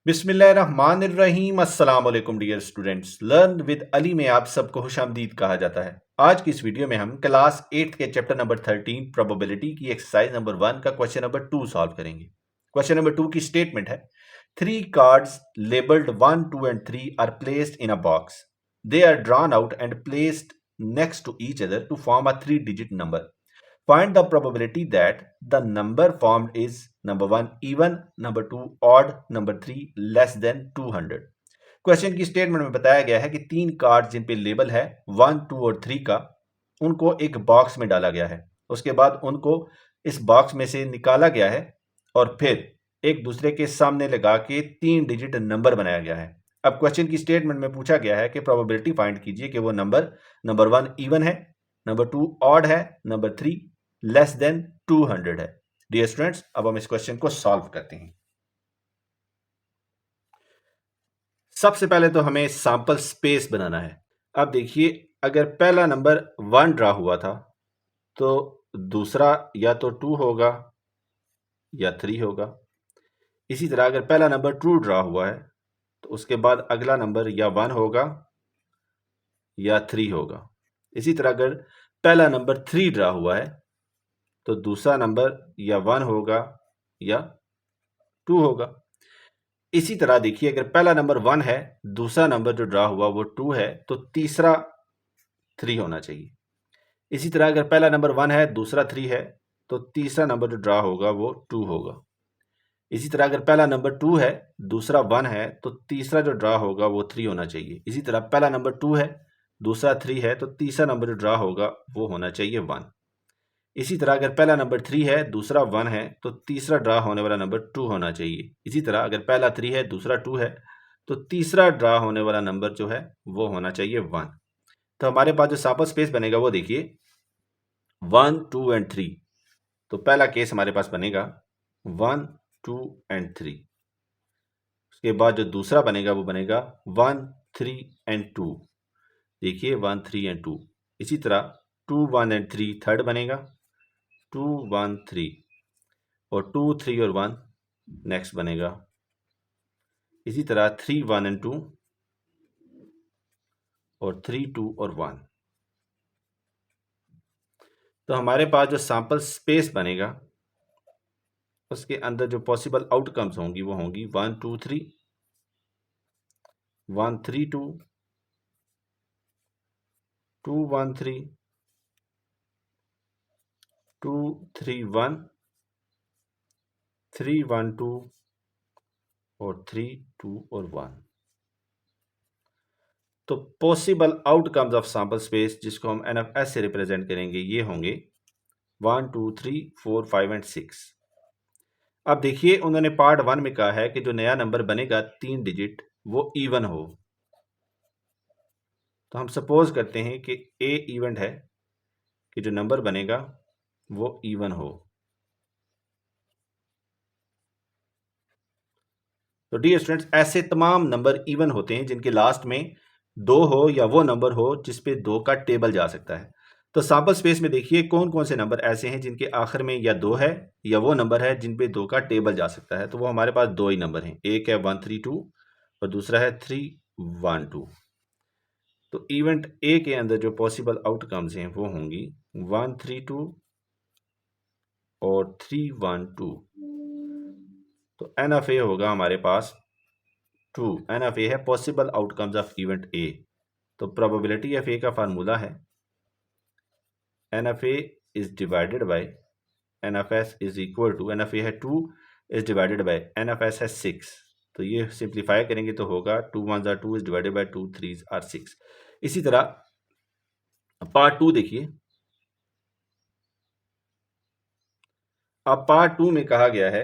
बिस्मिल्लाहिर्रहमानिर्रहीम। अस्सलाम वालेकुम dear students, learn with Ali में आप सबको खुशामदीद कहा जाता है। आज की इस वीडियो में हम क्लास 8 के चैप्टर नंबर 13 प्रोबेबिलिटी की एक्सरसाइज नंबर 1 का क्वेश्चन नंबर 2 सॉल्व करेंगे। क्वेश्चन नंबर 2 की स्टेटमेंट है, 3 cards labelled 1, 2 and 3 are placed in a box. They are drawn out and placed next to each other to form a 3 digit number. Find the probability that the number formed is number 1 even, number 2 odd, number 3 less than 200। Question की statement में बताया गया है कि 3 card जिन पे label है 1, 2 और 3 का, उनको एक बॉक्स में डाला गया है। उसके बाद उनको इस बॉक्स में से निकाला गया है और फिर एक दूसरे के सामने लगा के 3 डिजिट नंबर बनाया गया है। अब क्वेश्चन की स्टेटमेंट में पूछा गया है कि प्रोबेबिलिटी फाइंड कीजिए कि वो नंबर 1 इवन है, नंबर 2 ऑड है, नंबर 3 लेस देन 200 है। डियर स्टूडेंट्स, अब हम इस क्वेश्चन को सॉल्व करते हैं। सबसे पहले तो हमें सैंपल स्पेस बनाना है। अब देखिए, अगर पहला नंबर 1 ड्रा हुआ था तो दूसरा या तो 2 होगा या 3 होगा। इसी तरह अगर पहला नंबर 2 ड्रा हुआ है तो उसके बाद अगला नंबर या 1 होगा या 3 होगा। इसी तरह अगर पहला नंबर 3 ड्रा हुआ है तो दूसरा नंबर या 1 होगा या 2 होगा। इसी तरह देखिए, अगर पहला नंबर 1 है, दूसरा नंबर जो ड्रा हुआ वो 2 है, तो तीसरा 3 होना चाहिए। इसी तरह अगर पहला नंबर 1 है, दूसरा 3 है, तो तीसरा नंबर जो ड्रा होगा वो 2 होगा। इसी तरह अगर पहला नंबर 2 है, दूसरा 1 है, तो तीसरा जो ड्रा होगा वो 3 होना चाहिए। इसी तरह पहला नंबर 2 है, दूसरा 3 है, तो तीसरा नंबर जो ड्रा होगा वो होना चाहिए 1। इसी तरह अगर पहला नंबर 3 है, दूसरा 1 है, तो तीसरा ड्रा होने वाला नंबर 2 होना चाहिए। इसी तरह अगर पहला 3 है, दूसरा 2 है, तो तीसरा ड्रा होने वाला नंबर जो है वो होना चाहिए 1। तो हमारे पास जो सैंपल स्पेस बनेगा वो देखिए 1, 2 एंड 3। तो पहला केस हमारे पास बनेगा 1, 2 एंड 3। उसके बाद जो दूसरा बनेगा वो बनेगा 1, 3 एंड 2। देखिए 1, 3 एंड 2। इसी तरह 2, 1 एंड 3 थर्ड बनेगा, 2, 1, 3, और 2, 3 और 1 नेक्स्ट बनेगा। इसी तरह 3, 1 एंड 2 और 3, 2 और 1। तो हमारे पास जो सैंपल स्पेस बनेगा उसके अंदर जो पॉसिबल आउटकम्स होंगी वो होंगी 1, 2, 3, 1, 3, 2, 2, 1, 3, 2, 3, 1, 3, 1, 2 और 3, 2 और 1। तो possible outcomes of sample space जिसको हम NFS से रिप्रेजेंट करेंगे ये होंगे 1, 2, 3, 4, 5 एंड 6। अब देखिए, उन्होंने पार्ट 1 में कहा है कि जो नया नंबर बनेगा 3 डिजिट वो इवन हो। तो हम सपोज करते हैं कि ए इवेंट है कि जो नंबर बनेगा वो इवन हो। तो डियर स्टूडेंट्स, ऐसे तमाम नंबर इवन होते हैं जिनके लास्ट में 2 हो या वो नंबर हो जिस पे 2 का टेबल जा सकता है। तो सैंपल स्पेस में देखिए कौन कौन से नंबर ऐसे हैं जिनके आखिर में या 2 है या वो नंबर है जिन पे 2 का टेबल जा सकता है। तो वो हमारे पास 2 ही नंबर हैं, एक है 1, 3, 2 और दूसरा है 3, 1, 2। तो इवेंट ए के अंदर जो पॉसिबल आउटकम्स हैं वो होंगी 1, 3, 2 और 3, 1, 2। तो एन ऑफ ए होगा हमारे पास 2। एन ऑफ ए है possible outcomes of event A. तो प्रोबेबिलिटी ऑफ ए का फार्मूला है N of A is divided by N of S is equal to, N of A है 2 is divided by N of S है 6। तो ये simplify करेंगे तो होगा 2 1 2 इज डिवाइडेड बाय 2 3 आर 6। इसी तरह पार्ट 2 देखिए। अब पार्ट 2 में कहा गया है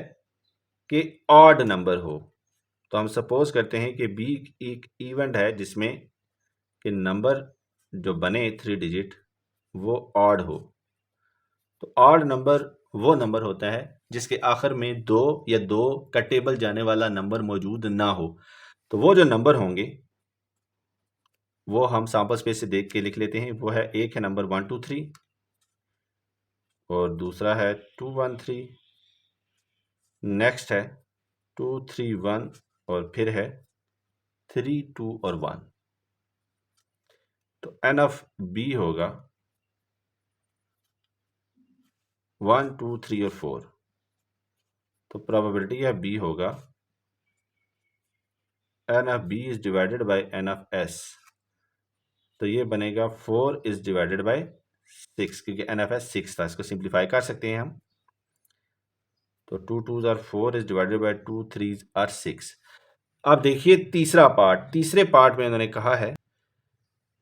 कि ऑड नंबर हो। तो हम सपोज करते हैं कि बी एक इवेंट है जिसमें कि नंबर जो बने 3 डिजिट वो ऑड हो। तो ऑड नंबर वो नंबर होता है जिसके आखिर में 2 या 2 का टेबल जाने वाला नंबर मौजूद ना हो। तो वो जो नंबर होंगे वो हम सैंपल स्पेस से देख के लिख लेते हैं। वो है, एक है नंबर 1, 2, 3 और दूसरा है 2, 1, 3, नेक्स्ट है 2, 3, 1 और फिर है 3, 2 और 1। तो n ऑफ b होगा 1, 2, 3 और 4। तो प्रोबेबिलिटी ऑफ b होगा n of b is divided bye n of s। तो ये बनेगा 4 इज डिवाइडेड बाय 6, क्योंकि n ऑफ s 6 था। इसको सिंप्लीफाई कर सकते हैं हम। तो 2 2s are 4 is divided by 2 3s are 6। अब देखिए तीसरा पार्ट। तीसरे पार्ट में उन्होंने कहा है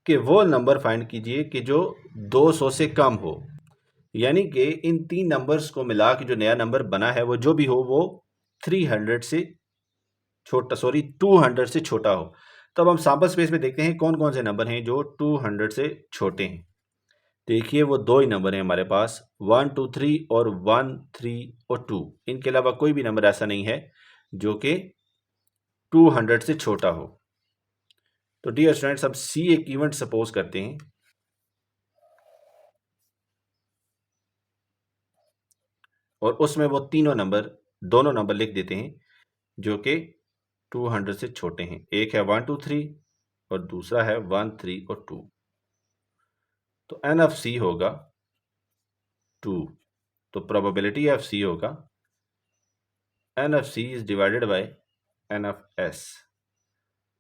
कि वो नंबर फाइंड कीजिए कि जो 200 से कम हो, यानी कि इन 3 नंबर्स को मिला के जो नया नंबर बना है वो जो भी हो वो 300 से छोटा, सॉरी 200 से छोटा हो। तो अब हम सैंपल स्पेस में देखते हैं कौन कौन से नंबर हैं जो 200 से छोटे हैं। देखिए वो दो ही नंबर हैं हमारे पास, 1 2 3 और 1 3 और 2। इनके अलावा कोई भी नंबर ऐसा नहीं है जो कि 200 से छोटा हो। तो डियर स्टूडेंट्स, अब सी एक इवेंट सपोज करते हैं और उसमें वो दोनों नंबर लिख देते हैं जो कि 200 से छोटे हैं। एक है 1 2 3 और दूसरा है 1 3 और 2। तो एन ऑफ सी होगा 2। तो प्रोबेबिलिटी ऑफ सी होगा N of C is divided by N of S.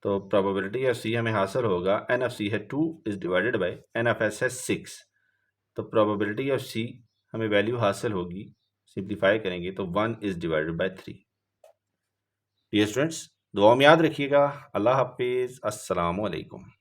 तो प्रोबेबिलिटी ऑफ सी हमें हासिल होगा, एन ऑफ सी है 2 is divided by N of S है 6। तो प्रोबेबिलिटी ऑफ सी हमें वैल्यू हासिल होगी, सिंप्लीफाई करेंगे तो 1 is divided by 3। Dear students, दुआ में याद रखिएगा। अल्लाह हाफिज़, अस्सलामु अलैकुम।